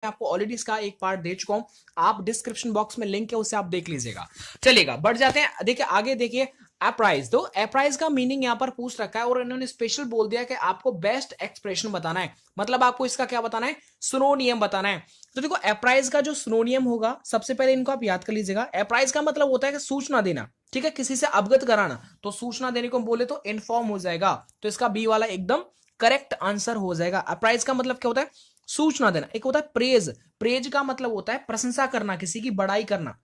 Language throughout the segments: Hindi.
आपको ऑलरेडी इसका एक पार्ट दे चुका हूं, आप डिस्क्रिप्शन बॉक्स में लिंक है उसे आप देख लीजिएगा। चलिएगा बढ़ जाते हैं, देखिए आगे देखिए अप्राइज। तो अप्राइज का मीनिंग यहां पर पूछ रखा है और इन्होंने स्पेशल बोल दिया कि आपको बेस्ट एक्सप्रेशन बताना है, मतलब आपको इसका क्या बताना है, सिनोनियम बताना है। तो देखो अप्राइज का जो सिनोनियम होगा, सबसे पहले इनको आप याद कर लीजिएगा। अप्राइज का मतलब होता है कि सूचना देना, ठीक है, किसी से अवगत कराना। तो सूचना देने को बोले तो इन्फॉर्म हो जाएगा, तो इसका बी वाला एकदम करेक्ट आंसर हो जाएगा। अप्राइज का मतलब क्या होता है, सूचना देना। एक होता है प्रेज, प्रेज का मतलब होता है प्रशंसा करना, किसी की बड़ाई करना,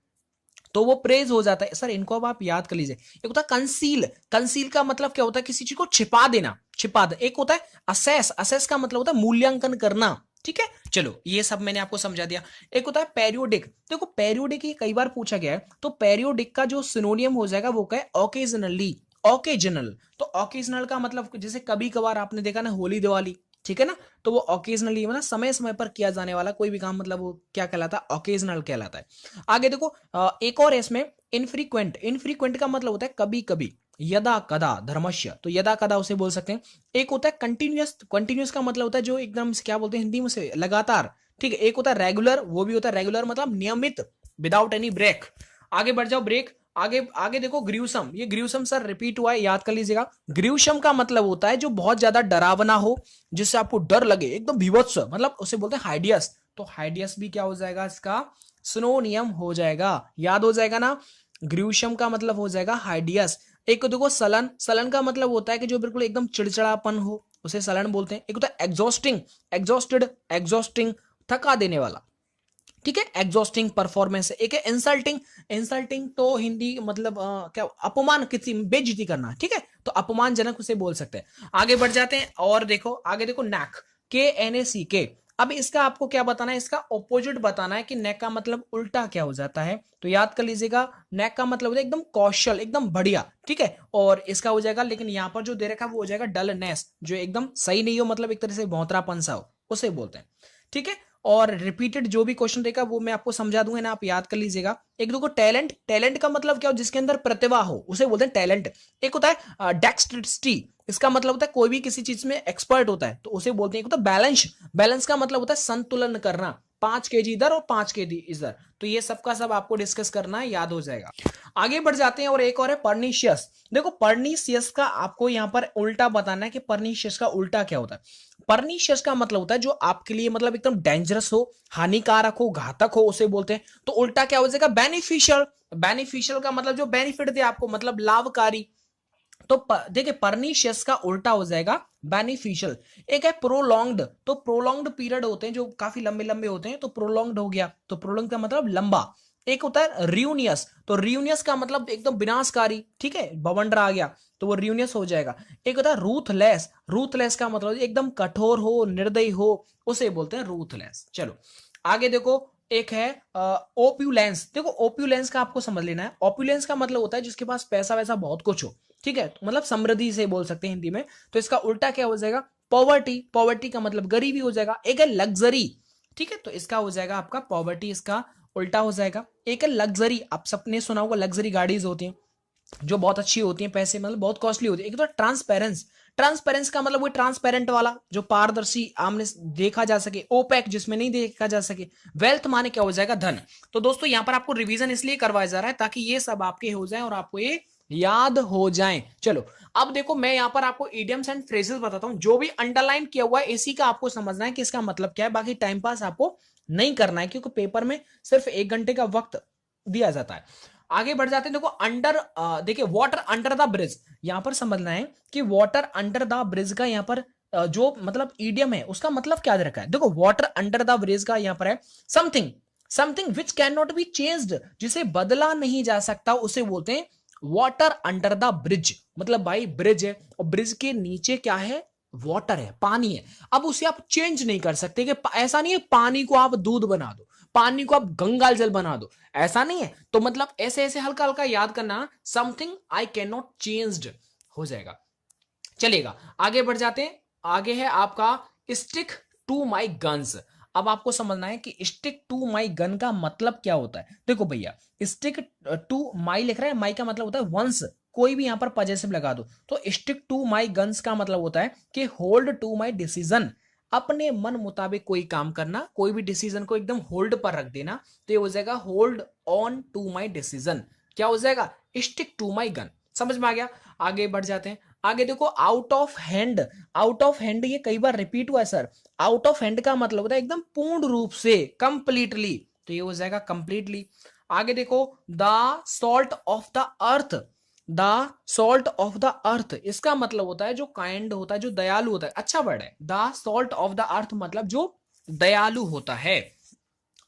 तो वो प्रेज हो जाता है। सर इनको अब आप याद कर लीजिए। एक होता है कंसील, कंसील का मतलब क्या होता है, किसी चीज को छिपा देना, छिपा दे। एक होता है असेस, असेस का मतलब होता है मूल्यांकन करना, ठीक है। चलो ये सब मैंने आपको समझा दिया। एक होता है पेरियोडिक, देखो पेरियोडिक ये कई बार पूछा गया है, तो पेरियोडिक का जो सिनोनियम हो जाएगा वो क्या है, ओकेजनली, ओकेजनल। तो ओकेजनल का मतलब जैसे कभी कभार आपने देखा ना, होली दिवाली, ठीक है ना, तो वो ओकेजनली मतलब समय समय पर किया जाने वाला कोई भी काम, मतलब वो क्या कहलाता है, ओकेजनल कहलाता है। आगे देखो एक और इसमें इनफ्रीक्वेंट, इनफ्रीक्वेंट का मतलब होता है कभी कभी, यदा कदा धर्मस्य, तो यदा कदा उसे बोल सकते हैं। एक होता है कंटिन्यूअस, कंटिन्यूअस का मतलब होता है जो एकदम से क्या बोलते हैं हिंदी में से, लगातार, ठीक है। एक होता है रेगुलर, वो भी होता है रेगुलर मतलब नियमित, विदाउट एनी ब्रेक। आगे बढ़ जाओ, ब्रेक, आगे आगे देखो ग्रीवसम, ये ग्रीवसम सर रिपीट हुआ है, याद कर लीजिएगा। ग्रीवसम का मतलब होता है जो बहुत ज्यादा डरावना हो, जिससे आपको डर लगे, एकदम बीभत्स, मतलब उसे बोलते हैं हाइडियस। तो हाइडियस भी क्या हो जाएगा, इसका सिनोनियम हो जाएगा, याद हो जाएगा ना। ग्रीवसम का मतलब हो जाएगा हाइडियस। एक को देखो सलन, सलन का मतलब होता है कि जो बिल्कुल एकदम चिड़चिड़ापन हो, उसे सलन बोलते हैं। एक होता है एग्जॉस्टिंग, एग्जॉस्टेड, एग्जॉस्टिंग थका देने वाला, ठीक है, एग्जॉस्टिंग परफॉर्मेंस। एक है इंसल्टिंग, इंसल्टिंग तो हिंदी मतलब क्या, अपमान, किसी बेइज्जती करना, ठीक है, तो अपमानजनक उसे बोल सकते हैं। आगे बढ़ जाते हैं और देखो आगे देखो नैक, के एन ए सी के। अब इसका आपको क्या बताना है, इसका ऑपोजिट बताना है कि नेक का मतलब उल्टा क्या हो जाता है। तो याद कर लीजिएगा, नेक का मतलब होता है एकदम कौशल, एकदम बढ़िया, ठीक है, और इसका हो जाएगा, लेकिन यहां पर जो दे रखा है वो हो जाएगा डलनेस, जो एकदम सही नहीं हो, मतलब एक तरह से भौंतरापन सा हो, उसे बोलते हैं, ठीक है। और रिपीटेड जो भी क्वेश्चन रहेगा वो मैं आपको समझा दूंगा ना, आप याद कर लीजिएगा। एक देखो टैलेंट, टैलेंट का मतलब क्या हो, जिसके अंदर प्रतिभा हो उसे बोलते हैं टैलेंट। एक होता है डेक्स्ट्रिसिटी, इसका मतलब होता है कोई भी किसी चीज में एक्सपर्ट होता है, तो उसे बोलते हैं। एक होता है बैलेंस, बैलेंस का मतलब होता है संतुलन करना, 5 kg इधर और 5 kg इधर। तो ये सबका सब आपको डिस्कस करना है, याद हो जाएगा। आगे बढ़ जाते हैं और एक और है पर्निशियस। देखो पर्निशियस का आपको यहां पर उल्टा बताना है कि पर्निशियस का उल्टा क्या होता है। पर्निशियस का मतलब होता है जो आपके लिए मतलब एकदम डेंजरस हो, हानिकारक हो, घातक हो, उसे बोलते हैं। तो उल्टा क्या हो जाएगा, बेनिफिशियल। बेनिफिशियल का मतलब जो बेनिफिट दे आपको, मतलब लाभकारी। तो देखिए पर्निशियस का उल्टा हो जाएगा बेनिफिशियल। एक है प्रोलॉन्ग्ड, तो प्रोलॉन्ग्ड पीरियड होते हैं जो काफी लंबे लंबे होते हैं, तो प्रोलॉन्ग्ड हो गया, तो प्रोलॉन्ग का मतलब लंबा। एक होता है रियूनियस, तो रियूनियस का मतलब एकदम विनाशकारी, ठीक है, बवंडर आ गया, तो वो रियूनियस हो जाएगा। एक होता है रूथलेस, रूथलेस का मतलब एकदम कठोर हो, निर्दयी हो, उसे बोलते हैं रूथलेस। चलो आगे देखो, एक है ओप्यूलेंस। देखो ओप्यूलेंस का आपको समझ लेना है। ओप्यूलेंस का मतलब होता है जिसके पास पैसा वैसा बहुत कुछ हो, ठीक है, तो मतलब समृद्धि से बोल सकते हैं हिंदी में। तो इसका उल्टा क्या हो जाएगा, पॉवर्टी, पॉवर्टी का मतलब गरीबी हो जाएगा। एक है लग्जरी, ठीक है, तो इसका हो जाएगा आपका पॉवर्टी, इसका उल्टा हो जाएगा। एक है लग्जरी, आप सबने सुना होगा लग्जरी गाड़ीज होती हैं जो बहुत अच्छी होती हैं, पैसे मतलब बहुत कॉस्टली होती है। एक तो ट्रांसपेरेंस, ट्रांसपेरेंस का मतलब वो ट्रांसपेरेंट वाला जो पारदर्शी, आमने देखा जा सके, ओपेक जिसमें नहीं देखा जा सके। वेल्थ माने क्या हो जाएगा, धन। तो दोस्तों यहां पर आपको रिवीजन इसलिए करवाया जा रहा है ताकि ये सब आपके हो जाए और आपको ये याद हो जाए। चलो अब देखो मैं यहां पर आपको इडियम्स एंड फ्रेजेस बताता हूं, जो भी अंडरलाइन किया हुआ है इसी का आपको समझना है कि इसका मतलब क्या है। बाकी टाइम पास आपको नहीं करना है क्योंकि पेपर में सिर्फ 1 घंटे का वक्त दिया जाता है। आगे बढ़ जाते हैं, देखो अंडर, देखिए वाटर अंडर द ब्रिज, यहां पर समझना है कि वाटर अंडर द ब्रिज का यहां पर जो मतलब ईडियम है उसका मतलब क्या दे रखा है। देखो वाटर अंडर द ब्रिज का यहां पर है something, something which can not be changed, जिसे बदला नहीं जा सकता, उसे बोलते हैं वाटर अंडर द ब्रिज। मतलब भाई ब्रिज है और ब्रिज के नीचे क्या है, वाटर है, पानी है। अब उसे आप चेंज नहीं कर सकते कि ऐसा नहीं है पानी को आप दूध बना दो, पानी को आप गंगा जल बना दो, ऐसा नहीं है। तो मतलब ऐसे ऐसे हल्का हल्का याद करना, something I can not changed हो जाएगा। चलेगा आगे बढ़ जाते हैं। आगे है आपका स्टिक टू माई गन्स। अब आपको समझना है कि स्टिक टू माई गन का मतलब क्या होता है। देखो भैया स्टिक टू माई लिख रहा है, माई का मतलब होता है वंस, कोई भी यहां पर पजेसिव लगा दो। तो स्टिक टू माई गन्स का मतलब होता है कि होल्ड टू माई डिसीजन। अपने मन मुताबिक कोई काम करना, कोई भी डिसीजन को एकदम होल्ड पर रख देना, तो ये हो जाएगा hold on to my decision. क्या हो जाएगा? Stick to my gun. समझ में आ गया? आगे बढ़ जाते हैं। आगे देखो out of hand. Out of hand ये कई बार रिपीट हुआ है सर। आउट ऑफ हैंड का मतलब होता है एकदम पूर्ण रूप से, कंप्लीटली, तो ये हो जाएगा कंप्लीटली। आगे देखो the salt of the earth. The salt of the earth इसका मतलब होता है जो काइंड होता है, जो दयालु होता है। अच्छा वर्ड है, the salt of the earth मतलब जो दयालु होता है।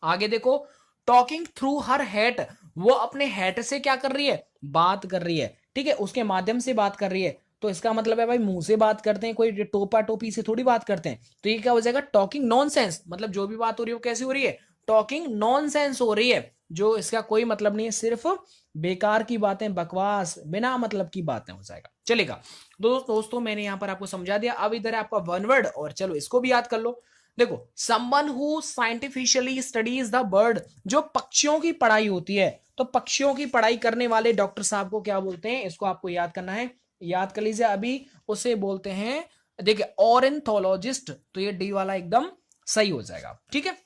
आगे देखो टॉकिंग थ्रू हर हैट, वो अपने हैट से क्या कर रही है? बात कर रही है, ठीक है, उसके माध्यम से बात कर रही है। तो इसका मतलब है भाई मुंह से बात करते हैं, कोई टोपा टोपी से थोड़ी बात करते हैं। तो ये क्या हो जाएगा? टॉकिंग नॉनसेंस, मतलब जो भी बात हो रही है वो कैसी हो रही है? टॉकिंग नॉनसेंस हो रही है, जो इसका कोई मतलब नहीं है, सिर्फ बेकार की बातें, बकवास, बिना मतलब की बातें हो जाएगा। चलेगा दोस्तों मैंने यहां पर आपको समझा दिया। अब इधर है आपका वन वर्ड, और चलो इसको भी याद कर लो। देखो someone who scientifically studies the bird, जो पक्षियों की पढ़ाई होती है, तो पक्षियों की पढ़ाई करने वाले डॉक्टर साहब को क्या बोलते हैं? इसको आपको याद करना है, याद कर लीजिए अभी। उसे बोलते हैं, देखिए, ऑरेंथोलॉजिस्ट। तो ये डी वाला एकदम सही हो जाएगा, ठीक है,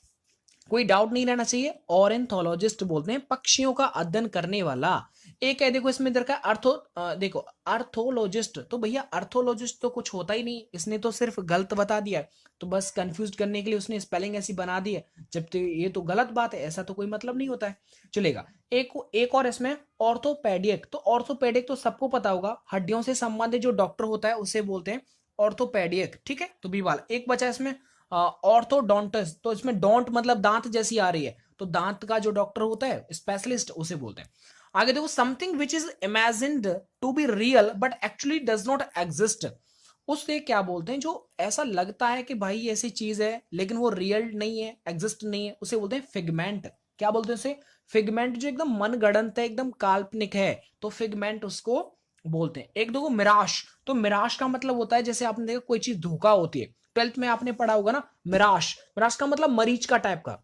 कोई डाउट नहीं रहना चाहिए। ऑरेंथोलॉजिस्ट बोलते हैं पक्षियों का अध्ययन करने वाला। एक है देखो इसमें इधर का देखो अर्थोलॉजिस्ट, तो भैया अर्थोलॉजिस्ट तो कुछ होता ही नहीं, इसने तो सिर्फ गलत बता दिया है, तो बस कंफ्यूज करने के लिए उसने स्पेलिंग ऐसी बना दी है, जब ये तो गलत बात है, ऐसा तो कोई मतलब नहीं होता है। चलेगा एक और इसमें ऑर्थोपेडिक। तो ऑर्थोपेडिक तो सबको पता होगा, हड्डियों से संबंधित जो डॉक्टर होता है उसे बोलते हैं ऑर्थोपेडिक, ठीक है। तो बी वाला एक बचा इसमें ऑर्थोडोंटिस्ट। तो इसमें डोंट मतलब दांत जैसी आ रही है, तो दांत का जो डॉक्टर होता है स्पेशलिस्ट उसे बोलते हैं। आगे देखो something which is imagined to be real but actually does not exist, उससे क्या बोलते हैं? जो ऐसा लगता है कि भाई ऐसी चीज है लेकिन वो रियल नहीं है, एग्जिस्ट नहीं है, उसे बोलते हैं फिगमेंट। क्या बोलते हैं उसे? फिगमेंट। जो एकदम मनगढ़ंत है, एकदम काल्पनिक है, तो फिगमेंट उसको बोलते हैं। एक देखो मिराश। तो मिराश का मतलब होता है, जैसे आपने देखा कोई चीज धोखा होती है, 12th में आपने पढ़ा होगा ना, मिराश। मिराश का मतलब मरीच का टाइप का,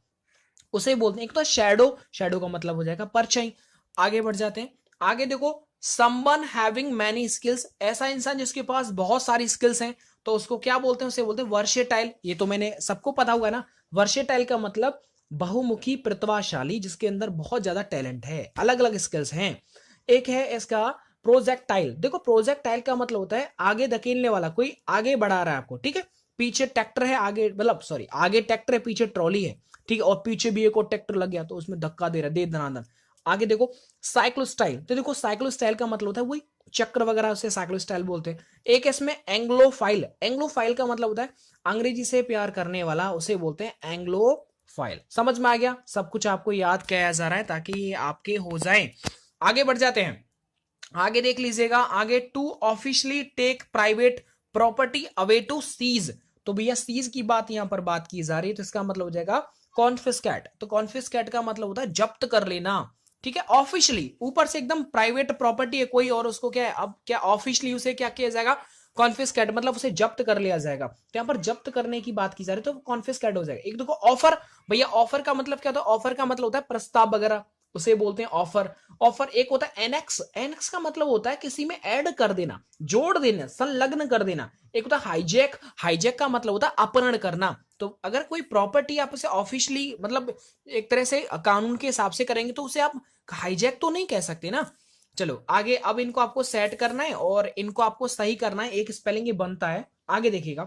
उसे बोलते हैं। एक तो शैडो, शैडो का मतलब हो जाएगा परछाई। आगे बढ़ जाते हैं। आगे देखो समवन हैविंग मैनी स्किल्स, ऐसा इंसान जिसके पास बहुत सारी स्किल्स हैं, तो उसको क्या बोलते हैं? उसे बोलते हैं वर्सेटाइल। ये तो मैंने सबको पता हुआ ना, वर्सेटाइल का मतलब बहुमुखी, प्रतिभाशाली, जिसके अंदर बहुत ज्यादा टैलेंट है, अलग अलग स्किल्स हैं। एक है इसका प्रोजेक्टाइल। देखो प्रोजेक्टाइल का मतलब होता है आगे धकेलने वाला, कोई आगे बढ़ा रहा है आपको, ठीक है। पीछे ट्रैक्टर है, आगे मतलब सॉरी आगे ट्रैक्टर है, पीछे ट्रॉली है, ठीक है, और पीछे भी एक और ट्रैक्टर लग गया तो उसमें धक्का दे रहा है, दे दनादन। आगे देखो साइक्लोस्टाइल। तो देखो साइक्लोस्टाइल का मतलब होता है वही चक्र वगैरह, उसे साइक्लोस्टाइल बोलते हैं। एक इसमें एंग्लोफाइल। एंग्लोफाइल का मतलब होता है अंग्रेजी से प्यार करने वाला, उसे बोलते हैं एंग्लोफाइल। समझ में आ गया? सब कुछ आपको याद किया जा रहा है ताकि ये आपके हो जाए। आगे बढ़ जाते हैं। आगे देख लीजिएगा, आगे to officially take private property away to seize. तो भैया सीज की बात यहां पर बात की जा रही है, तो इसका मतलब हो जाएगा कॉन्फिस्केट। तो कॉन्फिस्केट का मतलब होता है जब्त कर लेना, ठीक है। ऑफिशियली ऊपर से एकदम प्राइवेट प्रॉपर्टी है कोई, और उसको क्या है, अब क्या ऑफिशियली उसे क्या किया जाएगा? कॉन्फिस्केट, मतलब उसे जब्त कर लिया जाएगा। तो यहाँ पर जब्त करने की बात की जा रही है, तो कॉन्फिस्केट हो जाएगा। एक देखो ऑफर। भैया ऑफर का मतलब क्या होता है? ऑफर का मतलब होता है प्रस्ताव वगैरह, उसे बोलते हैं ऑफर। ऑफर एक होता है एनेक्स। एनेक्स का मतलब होता है किसी में ऐड कर देना, जोड़ देना, संलग्न कर देना। एक होता है हाईजैक। हाईजैक का मतलब होता है अपहरण करना। तो अगर कोई प्रॉपर्टी आप उसे ऑफिशियली मतलब एक तरह से कानून के हिसाब से करेंगे तो उसे आप हाईजैक तो नहीं कह सकते ना। चलो आगे, अब इनको आपको सेट करना है और इनको आपको सही करना है। एक स्पेलिंग ये बनता है, आगे देखिएगा।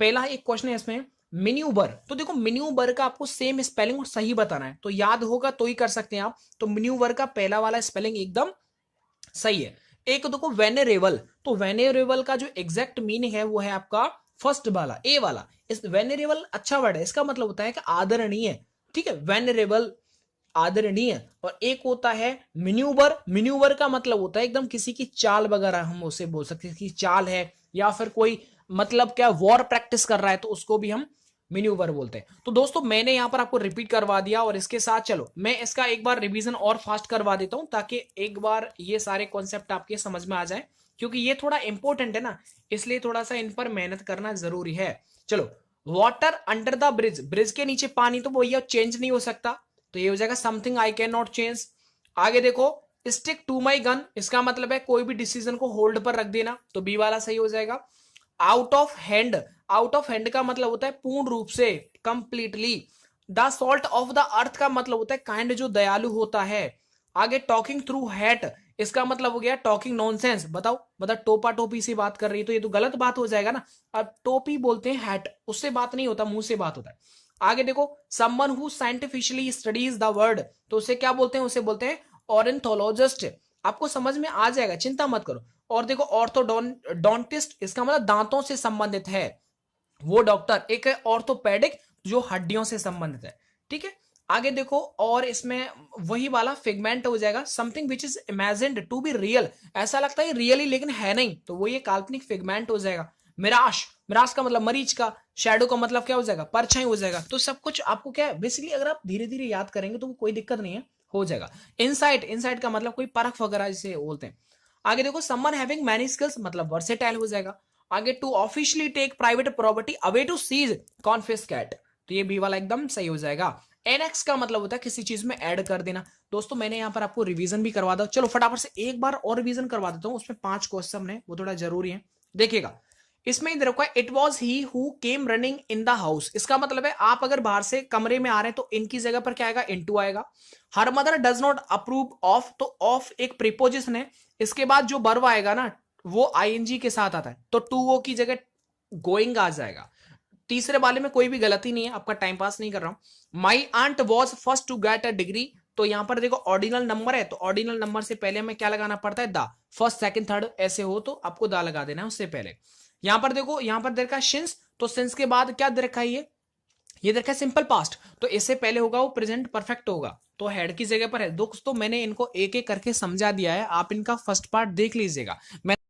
पहला एक क्वेश्चन है इसमें मिन्यूबर। तो देखो मिन्यूबर का आपको सेम स्पेलिंग और सही बताना है, तो याद होगा तो ही कर सकते हैं आप। तो मिन्यूबर का पहला वाला स्पेलिंग एकदम सही है। एक देखो वेनेरेबल। तो वेनेरेबल का जो एग्जैक्ट मीनिंग है वो है आपका फर्स्ट वाला, ए वाला। इस वेनेरेबल अच्छा वर्ड है, इसका मतलब होता है कि आदरणीय, ठीक है। वेनेरेबल आदरणीय। और एक होता है मिन्यूबर। मिन्यूबर का मतलब होता है एकदम किसी की चाल वगैरह, हम उसे बोल सकते हैं कि चाल है, या फिर कोई मतलब क्या वॉर प्रैक्टिस कर रहा है तो उसको भी हम मिन्यूवर बोलते हैं। तो दोस्तों मैंने यहां पर आपको रिपीट करवा दिया, और इसके साथ चलो मैं इसका एक बार रिवीजन और फास्ट करवा देता हूं, ताकि एक बार ये सारे कॉन्सेप्ट आपके समझ में आ जाए, क्योंकि ये थोड़ा इंपॉर्टेंट है ना, इसलिए थोड़ा सा इन पर मेहनत करना जरूरी है। चलो, water under the bridge. Bridge के नीचे पानी, तो भैया चेंज नहीं हो सकता, तो ये हो जाएगा something I can not change. आगे देखो स्टिक टू माई गन, इसका मतलब है कोई भी डिसीजन को होल्ड पर रख देना, तो बी वाला सही हो जाएगा। Out of hand. Out of hand का मतलब होता है पूर्ण रूप से, completely. The salt of the earth का मतलब होता है काइंड, जो दयालु होता है। आगे टॉकिंग थ्रू हैट, इसका मतलब हो गया टॉकिंग नॉनसेंस। बताओ, मतलब टोपा टोपी से बात कर रही है तो ये तो गलत बात हो जाएगा ना। अब टोपी बोलते हैं हैट, उससे बात नहीं होता, मुंह से बात होता है। आगे देखो, someone who scientifically studies the word, तो उसे क्या बोलते हैं, उसे बोलते हैं ऑर्निथोलॉजिस्ट। आपको समझ में आ जाएगा, चिंता मत करो। और देखो ऑर्थोडोंटिस्ट, इसका मतलब दांतों से संबंधित है वो डॉक्टर। एक है ऑर्थोपेडिक, जो हड्डियों से संबंधित है, ठीक है। आगे देखो, और इसमें वही वाला फिगमेंट हो जाएगा, something which is imagined to be real, ऐसा लगता है रियली लेकिन है नहीं, तो वो ये काल्पनिक फिगमेंट हो जाएगा। मिराश, मिराश का मतलब मरीज का। शैडो का मतलब क्या हो जाएगा, परछाई हो जाएगा। तो सब कुछ आपको क्या है, बेसिकली अगर आप धीरे धीरे याद करेंगे तो कोई दिक्कत नहीं है, हो जाएगा। इनसाइट, इनसाइट का मतलब कोई परख वगैरह जिसे बोलते हैं। आगे देखो, समवन हैविंग मैनी स्किल्स मतलब वर्सेटाइल हो जाएगा। आगे to officially take private property away to seize confiscate, तो ये बी वाला एकदम सही हो जाएगा। एनएक्स का मतलब होता है किसी चीज में ऐड कर देना। दोस्तों मैंने यहां पर आपको रिवीजन भी करवा दो, चलो फटाफट से एक बार और रिवीजन करवा देता हूं, उसमें 5 क्वेश्चन है, वो थोड़ा जरूरी है, देखिएगा। इसमें इधर रखा है, it was he who came running in the house, इसका मतलब है आप अगर बाहर से कमरे में आ रहे हैं तो इनकी जगह पर क्या आएगा, इनटू आएगा। Her mother does not approve of, तो ऑफ एक प्रीपोजिशन है, इसके बाद जो वर्ब आएगा ना वो आईएनजी के साथ आता है, तो टू ओ की जगह गोइंग आ जाएगा। तीसरे वाले में कोई भी गलती नहीं है, आपका टाइम पास नहीं कर रहा हूं। My aunt was first to get a degree, तो यहां पर देखो ऑर्डिनल नंबर है, तो ऑर्डिनल नंबर से पहले हमें क्या लगाना पड़ता है, द। फर्स्ट सेकंड थर्ड ऐसे हो तो आपको दा लगा देना है उससे पहले। यहां पर देखो, यहां पर दे रखा है सिंस, तो सिंस के बाद क्या दे रखा है, ये दे रखा है सिंपल पास्ट, तो इससे पहले होगा वो प्रेजेंट परफेक्ट होगा, तो हेड की जगह पर है। दोस्तों मैंने इनको एक एक करके समझा दिया है, आप इनका फर्स्ट पार्ट देख लीजिएगा। मैं